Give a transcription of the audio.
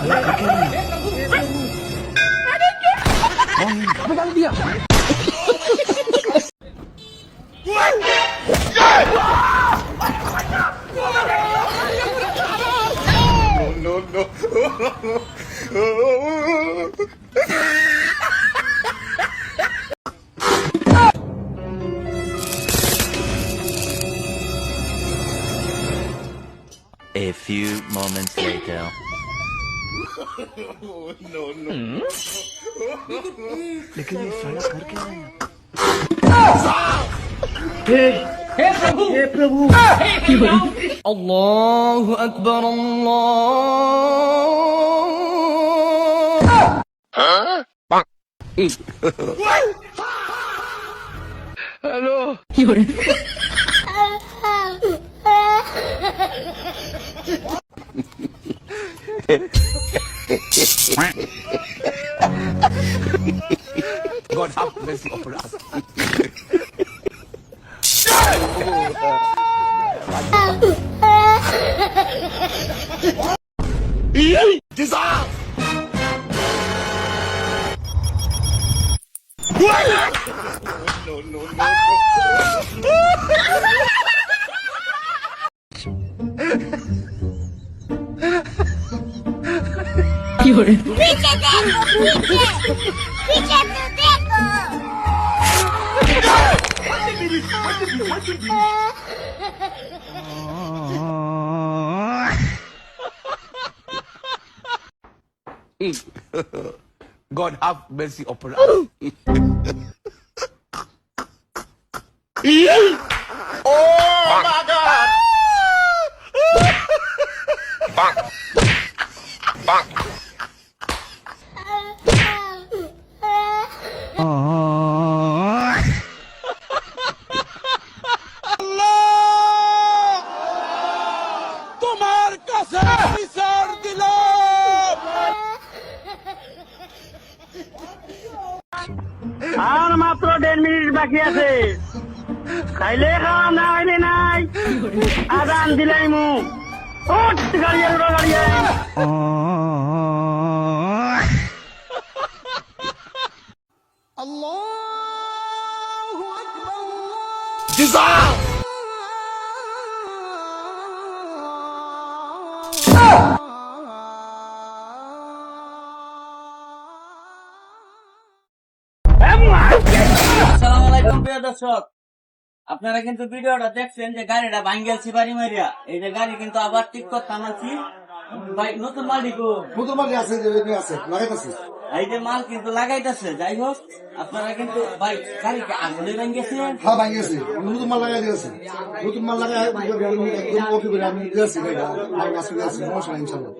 A few moments later. लेकिन ये साला कर क्या रहा है? हे प्रभु अल्लाहु अकबर Allah. Hello God have mercy upon us. पीछे देखो पीछे तो देखो God have mercy upon us. তোমার কাছে বিচার দিলাম। আর মাত্র 1.5 মিনিট বাকি আছে, খাইলে খাওয়া না খাইলে নাই। আদান দিলাই মু গাড়ি গাড়ি अल्लाहु अकबर আসসালামু আলাইকুম প্রিয় দর্শক, আপনারা কিন্তু ভিডিওটা দেখছেন যে গাড়িটা ভাঙ্গেলছি বাড়ি মারিয়া। এই যে গাড়ি কিন্তু আবার ঠিক করতাম আছি। ভাই নতুন মালিকও আছে যে আছে লাগাইতেছে এই যে মাল কিন্তু লাগাইতেছে। যাই হোক, আপনারা কিন্তু ভাই গাড়িকে আগুনে ভাঙ্গেছে। হ্যাঁ ভাঙিয়েছে, নতুন মাল লাগাই দিয়েছে, নতুন মাল লাগাই একদম ওকে করে আমি দিয়েছি, সমস্যা নেই ইনশাল্লাহ।